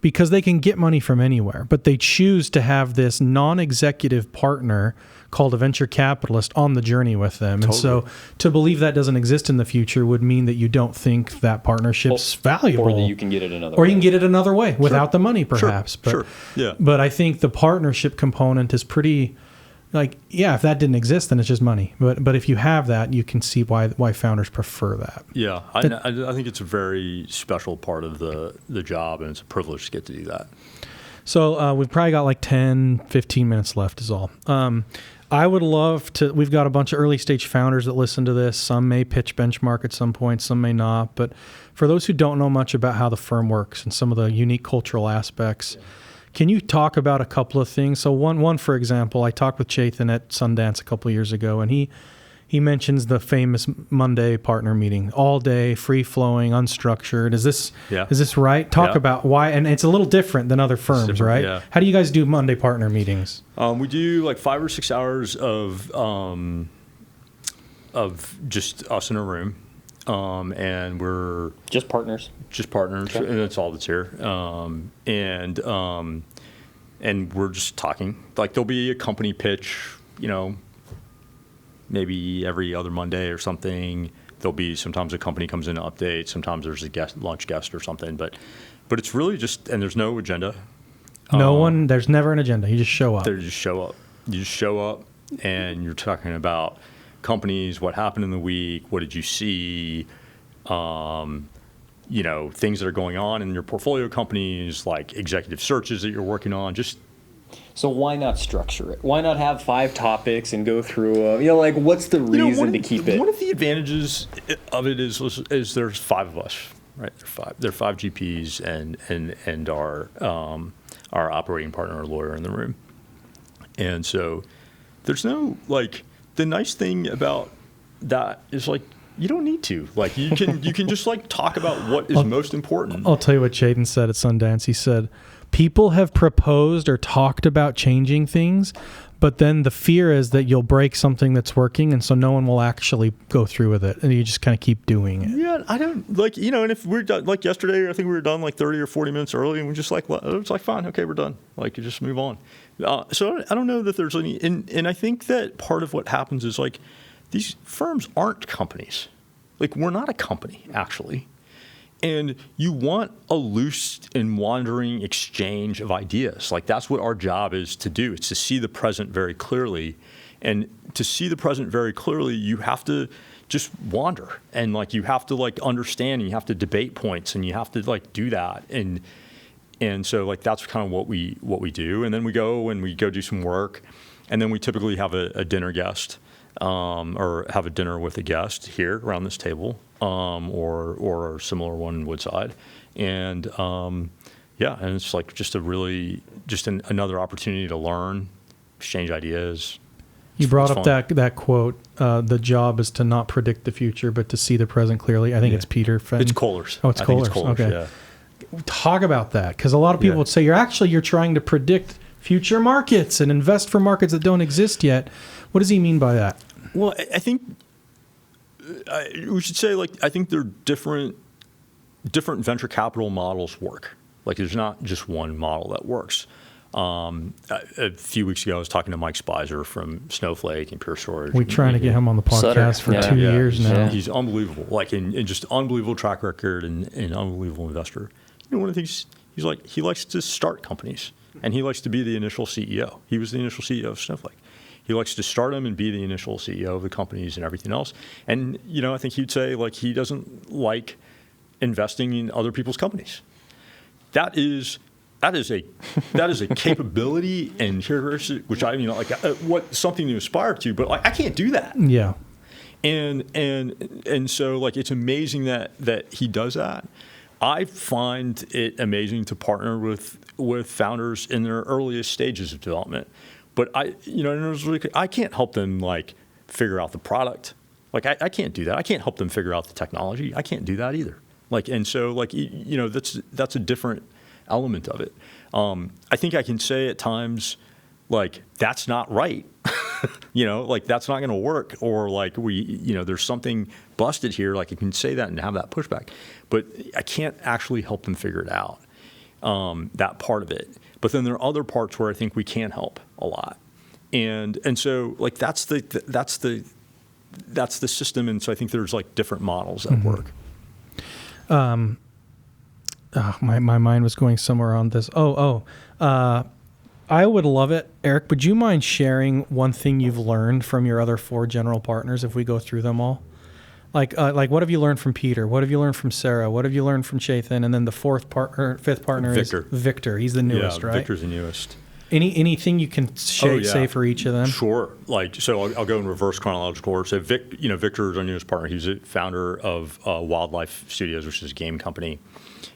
Because they can get money from anywhere, but they choose to have this non-executive partner called a venture capitalist on the journey with them. Totally. And so to believe that doesn't exist in the future would mean that you don't think that partnership's valuable. Or that you can get it another way. Or you can get it another way without the money, perhaps. Sure. Yeah. But I think the partnership component is pretty, like, yeah, if that didn't exist, then it's just money. But if you have that, you can see why founders prefer that. Yeah, I think it's a very special part of the job, and it's a privilege to get to do that. So we've probably got like 10, 15 minutes left is all. I would love to, we've got a bunch of early stage founders that listen to this. Some may pitch Benchmark at some point, some may not. But for those who don't know much about how the firm works and some of the unique cultural aspects, can you talk about a couple of things? So one, for example, I talked with Chetan at Sundance a couple of years ago, and he mentions the famous Monday partner meeting, all day, free flowing, unstructured. Is this right? Talk about why, and it's a little different than other firms, right? Yeah. How do you guys do Monday partner meetings? We do like 5 or 6 hours of of just us in a room, and we're Just partners. and that's all that's here. And we're just talking. Like there'll be a company pitch, maybe every other Monday or something. There'll be sometimes a company comes in to update. Sometimes there's a lunch guest or something. But it's really just, and there's no agenda. There's never an agenda. You just show up. They just show up. You just show up, and you're talking about companies, what happened in the week, what did you see, things that are going on in your portfolio companies, like executive searches that you're working on. So why not structure it? Why not have 5 topics and go through? What's the reason to keep it? One of the advantages of it is there's 5 of us, right? There are 5 GPs and our operating partner, our lawyer in the room, and so there's no the nice thing about that is you don't need to. You can just talk about what is most important. I'll tell you what Jaden said at Sundance. He said, people have proposed or talked about changing things, but then the fear is that you'll break something that's working, and so no one will actually go through with it, and you just kind of keep doing it. Yeah, I don't and if we're done, yesterday, I think we were done 30 or 40 minutes early, and we're just it's fine, okay, we're done. You just move on. So I don't know that there's any, and I think that part of what happens is these firms aren't companies. We're not a company, actually. And you want a loose and wandering exchange of ideas. That's what our job is to do. It's to see the present very clearly. And to see the present very clearly, you have to just wander. And you have to understand, and you have to debate points, and you have to do that. And so that's kind of what we do. And then we go do some work. And then we typically have a dinner guest. Or have a dinner with a guest here around this table, or a similar one in Woodside, and and it's just another opportunity to learn, exchange ideas. You brought up that quote. The job is to not predict the future, but to see the present clearly. I think it's Peter Fenn. It's Kohler's. Oh, it's Kohler's. Okay. Yeah. Talk about that, because a lot of people would say you're trying to predict future markets and invest for markets that don't exist yet. What does he mean by that? Well, I think we should say I think there are different venture capital models work. There's not just one model that works. A few weeks ago, I was talking to Mike Spicer from Snowflake and Pure Storage. We're trying to get him on the podcast for 2 years now. He's unbelievable, and just unbelievable track record and unbelievable investor. One of the things he likes to start companies, and he likes to be the initial CEO. He was the initial CEO of Snowflake. He likes to start them and be the initial CEO of the companies and everything else. And, I think he'd say, he doesn't like investing in other people's companies. That is a capability and characteristic, which something to aspire to, but I can't do that. Yeah. And so it's amazing that he does that. I find it amazing to partner with founders in their earliest stages of development. But I can't help them figure out the product. I can't do that. I can't help them figure out the technology. I can't do that either. And so that's a different element of it. I think I can say at times that's not right. That's not going to work, or there's something busted here. I can say that and have that pushback, but I can't actually help them figure it out. That part of it. But then there are other parts where I think we can help a lot, and so that's the system. And so I think there's different models that work. My mind was going somewhere on this. I would love it, Eric. Would you mind sharing one thing you've learned from your other 4 general partners if we go through them all? What have you learned from Peter? What have you learned from Sarah? What have you learned from Chethan? And then the 5th partner Victor. is Victor. He's the newest, right? Victor's the newest. Anything you can say for each of them? Sure. So I'll go in reverse chronological order. So Victor is our newest partner. He's a founder of Wildlife Studios, which is a game company,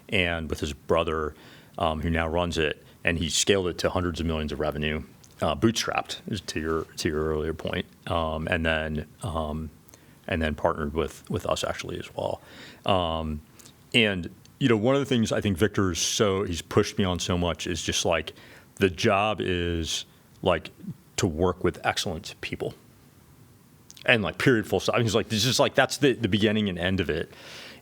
and with his brother, who now runs it, and he scaled it to hundreds of millions of revenue, bootstrapped, to your earlier point, and then partnered with us actually as well. And one of the things I think he's pushed me on so much is just the job is to work with excellent people. and like period, full stop. He's like, this is like, that's the beginning and end of it.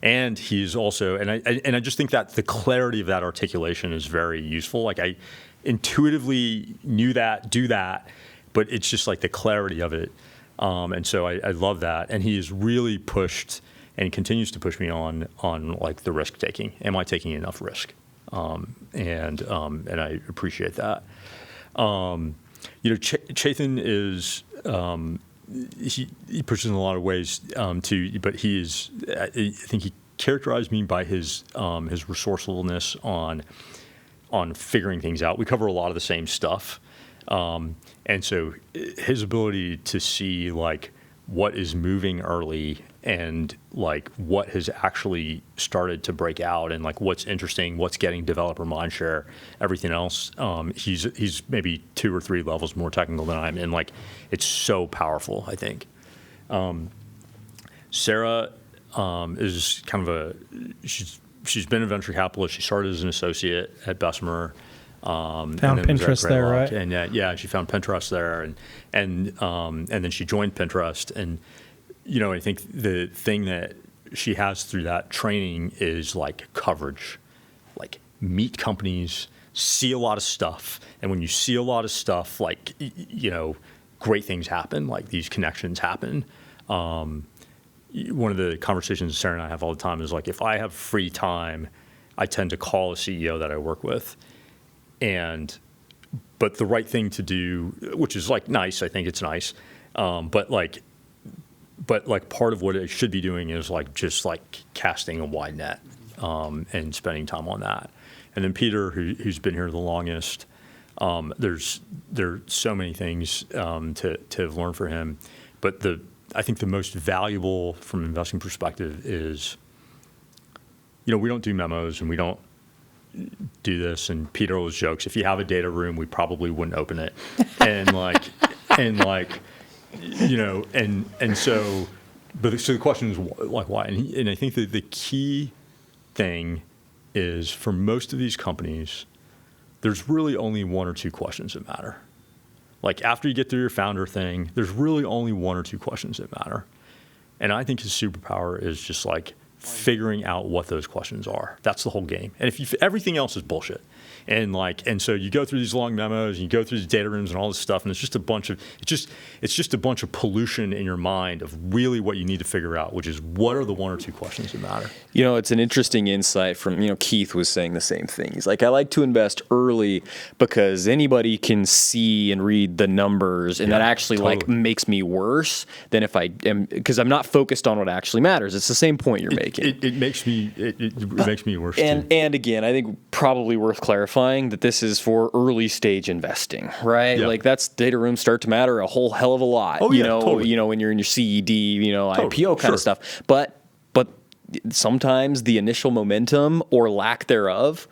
And he's also, and I just think that the clarity of that articulation is very useful. Like I intuitively knew that, do that, but it's just like the clarity of it. And so I love that. And he has really pushed and continues to push me on like the risk taking. Am I taking enough risk? And I appreciate that. Chaitin is, he pushes in a lot of ways too, but he is, I think he characterized me by his resourcefulness on figuring things out. We cover a lot of the same stuff. And so his ability to see like what is moving early and like what has actually started to break out and like what's interesting, what's getting developer mindshare, everything else. He's maybe 2 or 3 levels more technical than I am, and like it's so powerful, I think. Sarah is kind of she's been a venture capitalist. She started as an associate at Bessemer. Found Pinterest there, right? And yeah, she found Pinterest there, and then she joined Pinterest. And I think the thing that she has through that training is like coverage, like meet companies, see a lot of stuff, and when you see a lot of stuff, like great things happen, like these connections happen. One of the conversations Sarah and I have all the time is like, if I have free time, I tend to call a CEO that I work with. But the right thing to do, which is like nice, I think it's nice, but part of what it should be doing is like just like casting a wide net and spending time on that. And then Peter, who's been here the longest, there are so many things to have learned for him, but I think the most valuable from an investing perspective is, we don't do memos and we don't do this, and Peter always jokes, if you have a data room, we probably wouldn't open it. So the question is like, why? And I think that the key thing is for most of these companies, there's really only 1 or 2 questions that matter. Like after you get through your founder thing, there's really only 1 or 2 questions that matter. And I think his superpower is just like figuring out what those questions are. That's the whole game. And everything else is bullshit. And so you go through these long memos and you go through the data rooms and all this stuff, and it's just a bunch of pollution in your mind of really what you need to figure out, which is what are the 1 or 2 questions that matter. It's an interesting insight from, Keith was saying the same thing. He's like, I like to invest early because anybody can see and read the numbers, and that actually totally makes me worse than if I am, because I'm not focused on what actually matters. It's the same point you're making. It makes me worse too. And again, I think probably worth clarifying that this is for early stage investing, right? Yeah. Like that's data rooms start to matter a whole hell of a lot. Oh, yeah, totally. When you're in your CED, Totally. IPO kind of stuff. But sometimes the initial momentum or lack thereof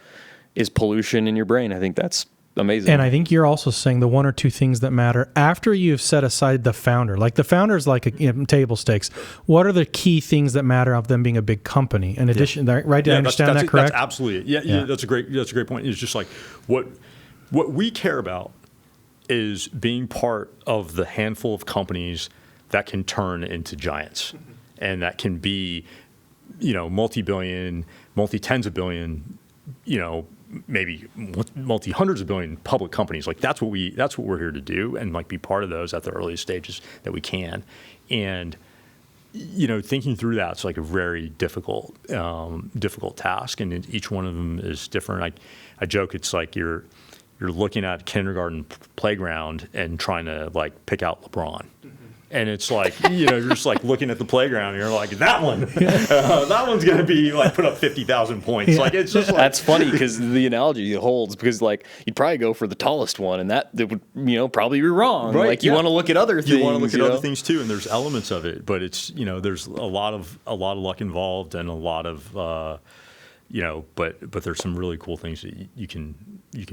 is pollution in your brain. I think that's amazing. And I think you're also saying the 1 or 2 things that matter after you've set aside the founder. Like the founder's like table stakes. What are the key things that matter of them being a big company? In addition, right? Did I understand that correct? That's absolutely it. Yeah. That's a great point. It's just like what we care about is being part of the handful of companies that can turn into giants, and that can be, multi-billion, multi-tens of billion, maybe multi-hundreds of billion public companies. Like that's what we're here to do, and like be part of those at the earliest stages that we can. And thinking through that's like a very difficult task, and each one of them is different. I joke it's like you're looking at a kindergarten playground and trying to like pick out LeBron. And it's like, you're just like looking at the playground and you're like, that one's going to be like put up 50,000 points. Yeah. Like, it's just like. That's funny because the analogy holds, because like you'd probably go for the tallest one, and that would, probably be wrong. Right, like you want to look at other things. You want to look at other things too. And there's elements of it, but it's, there's a lot of luck involved, and a lot of, but there's some really cool things that you can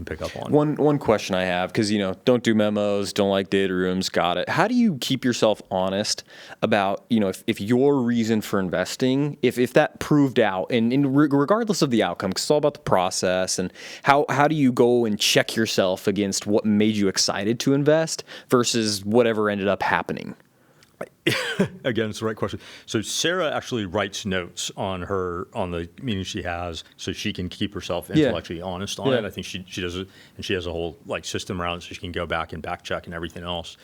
pick up on. One question I have, because don't do memos, don't like data rooms, got it. How do you keep yourself honest about if your reason for investing, if that proved out, and regardless of the outcome, because it's all about the process, and how do you go and check yourself against what made you excited to invest versus whatever ended up happening? Again, it's the right question. So Sarah actually writes notes on the meetings she has, so she can keep herself intellectually honest on it. I think she does it, and she has a whole like system around it, so she can go back and back check and everything else.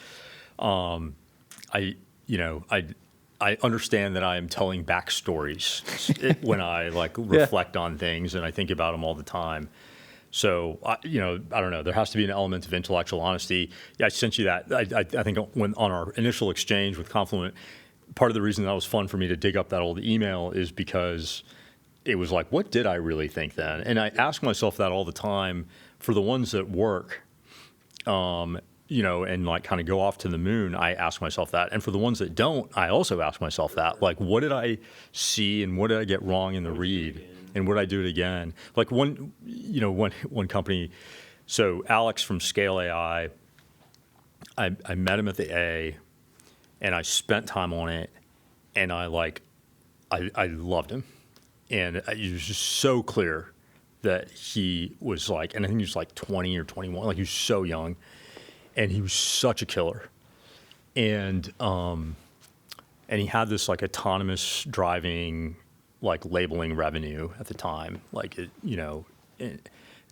I understand that I am telling backstories when I like reflect on things, and I think about them all the time. So, I don't know. There has to be an element of intellectual honesty. Yeah, I sent you that. I think when on our initial exchange with Confluent, part of the reason that was fun for me to dig up that old email is because it was like, what did I really think then? And I ask myself that all the time for the ones that work, and like kind of go off to the moon. I ask myself that. And for the ones that don't, I also ask myself that. Like, what did I see and what did I get wrong in the read? And would I do it again? Like one company, so Alex from Scale AI, I met him at the A, and I spent time on it, and I loved him, and it was just so clear that he was like, and I think he was like 20 or 21, like he was so young, and he was such a killer, and he had this like autonomous driving, like labeling revenue at the time, like it, and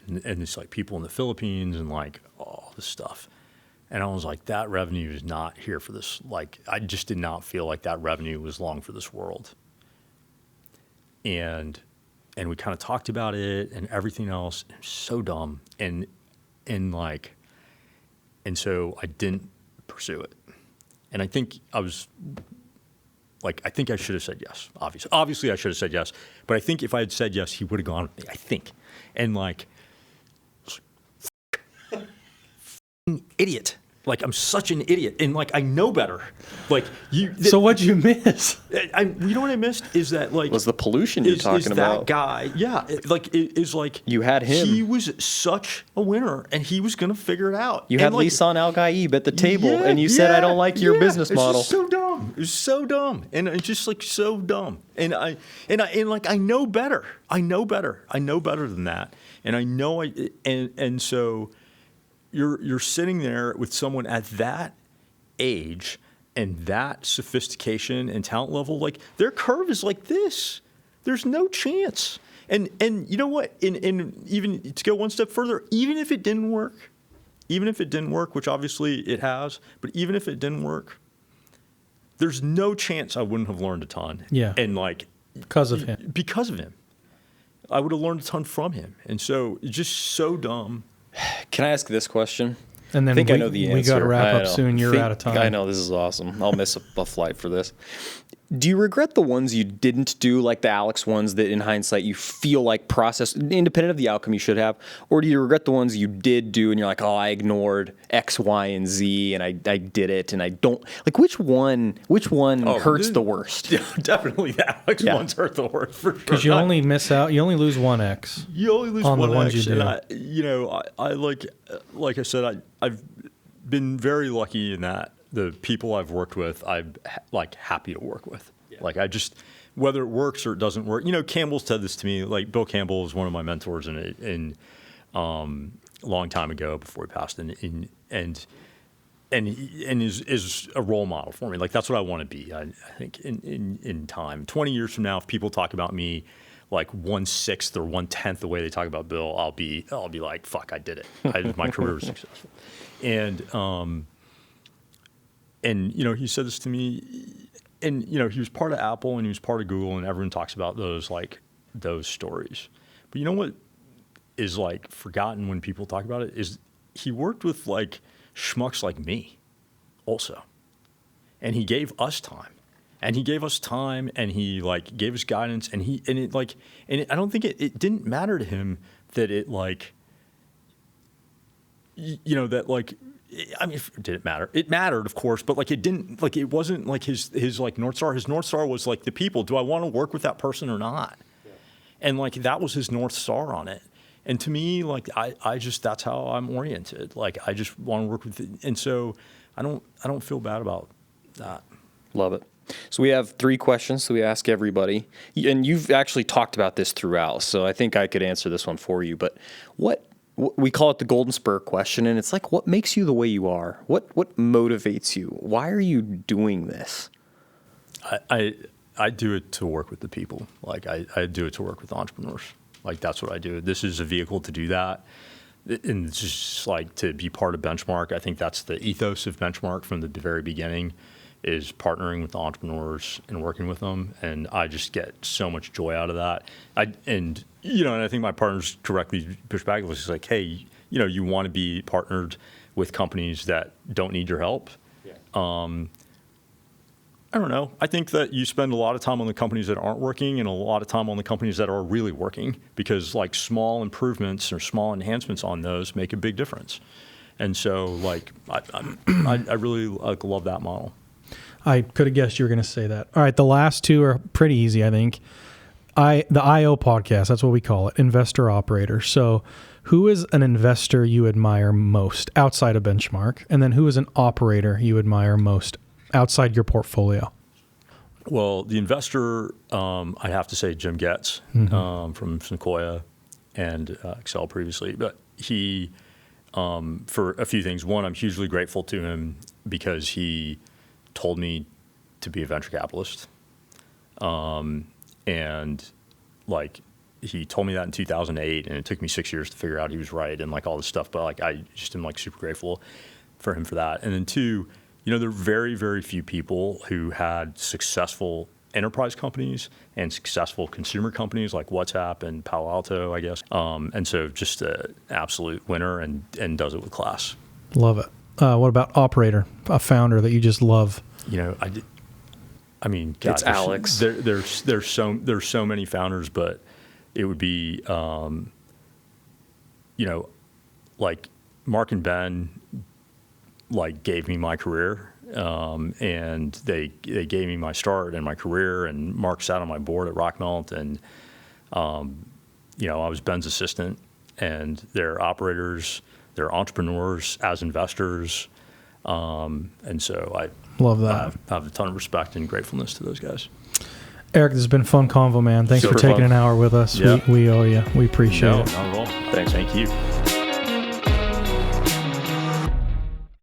it's like people in the Philippines and like all this stuff. And I was like, that revenue is not here for this. Like, I just did not feel like that revenue was long for this world. And we kind of talked about it and everything else. It was so dumb. And so I didn't pursue it. And I think I think I should have said yes, obviously. Obviously, I should have said yes. But I think if I had said yes, he would have gone with me, I think. And like, idiot. Like, I'm such an idiot. And like, I know better. Like, So what'd you miss? You know what I missed? Is that like... Was the pollution you're talking about. That guy, yeah. Is like... You had him. He was such a winner, and he was going to figure it out. You had Lisan Al-Gaib at the table, and you said, I don't like your business model. It's just so dumb. It was so dumb. And it's just like so dumb. And I know better. I know better. I know better than that. And I know and so you're sitting there with someone at that age and that sophistication and talent level, like their curve is like this. There's no chance. And you know what? In even to go one step further, even if it didn't work, which obviously it has, but even if it didn't work, there's no chance I wouldn't have learned a ton. Yeah. And like because of him. Because of him. I would have learned a ton from him. And so it's just so dumb. Can I ask this question? And then I know the answer. We got to wrap up soon. You're out of time. I know, this is awesome. I'll miss a flight for this. Do you regret the ones you didn't do, like the Alex ones that in hindsight you feel like processed, independent of the outcome you should have? Or do you regret the ones you did do and you're like, oh, I ignored X, Y, and Z and I did it and I don't, like which one hurts the worst? Yeah, definitely the Alex ones hurt the worst for sure. Because you only miss out, you only lose one X. You only lose on one the ones X. you do. And I like I said, I've been very lucky in that the people I've worked with, I'm like happy to work with. Yeah. Like I just, whether it works or it doesn't work. Campbell said this to me. Like Bill Campbell is one of my mentors in a long time ago before he passed, and is a role model for me. Like that's what I want to be. I think in time, 20 years from now, if people talk about me like 1/6 or 1/10 the way they talk about Bill, I'll be like, fuck, I did it. My career was successful. And he said this to me, and he was part of Apple and he was part of Google, and everyone talks about those stories. But you know what is like forgotten when people talk about it is he worked with like schmucks like me also. And he gave us time. And he gave us time, and he like gave us guidance, and I don't think it didn't matter to him that it like, that like, I mean, did it matter? It mattered, of course, but like it didn't, like it wasn't like his like North Star. His North Star was like the people. Do I want to work with that person or not? Yeah. And like that was his North Star on it. And to me, like I just, that's how I'm oriented. Like I just want to work with it. And so I don't feel bad about that. Love it. So we have 3 questions that we ask everybody, and you've actually talked about this throughout, so I think I could answer this one for you. But what we call it the Golden Spur question, and it's like, what makes you the way you are? What motivates you? Why are you doing this? I do it to work with the people. Like I do it to work with entrepreneurs. Like that's what I do. This is a vehicle to do that. And it's just like to be part of Benchmark. I think that's the ethos of Benchmark from the very beginning, is partnering with entrepreneurs and working with them. And I just get so much joy out of that. And I think my partners correctly push back. It was just like, hey, you want to be partnered with companies that don't need your help. Yeah. I don't know. I think that you spend a lot of time on the companies that aren't working and a lot of time on the companies that are really working, because like small improvements or small enhancements on those make a big difference. And so like I really love that model. I could have guessed you were going to say that. All right, the last two are pretty easy, I think. The IO podcast, that's what we call it, Investor Operator. So who is an investor you admire most outside of Benchmark? And then who is an operator you admire most outside your portfolio? Well, the investor, I have to say Jim Getz from Sequoia and Excel previously. But he, for a few things, one, I'm hugely grateful to him because he told me to be a venture capitalist. And like he told me that in 2008, and it took me 6 years to figure out he was right and like all this stuff. But like I just am like super grateful for him for that. And then two, there are very, very few people who had successful enterprise companies and successful consumer companies like WhatsApp and Palo Alto, I guess. And so just an absolute winner and does it with class. Love it. What about operator, a founder that you just love? I mean, God, it's Alex. There's so many founders, but it would be, like Mark and Ben, like gave me my career, and they gave me my start in my career. And Mark sat on my board at Rockmelt, and I was Ben's assistant. And they're operators, they're entrepreneurs as investors, and so I love that. I have a ton of respect and gratefulness to those guys. Eric, this has been fun convo, man. Thanks for taking an hour with us. Yeah. We owe you. We appreciate it. Not at all. Thank you.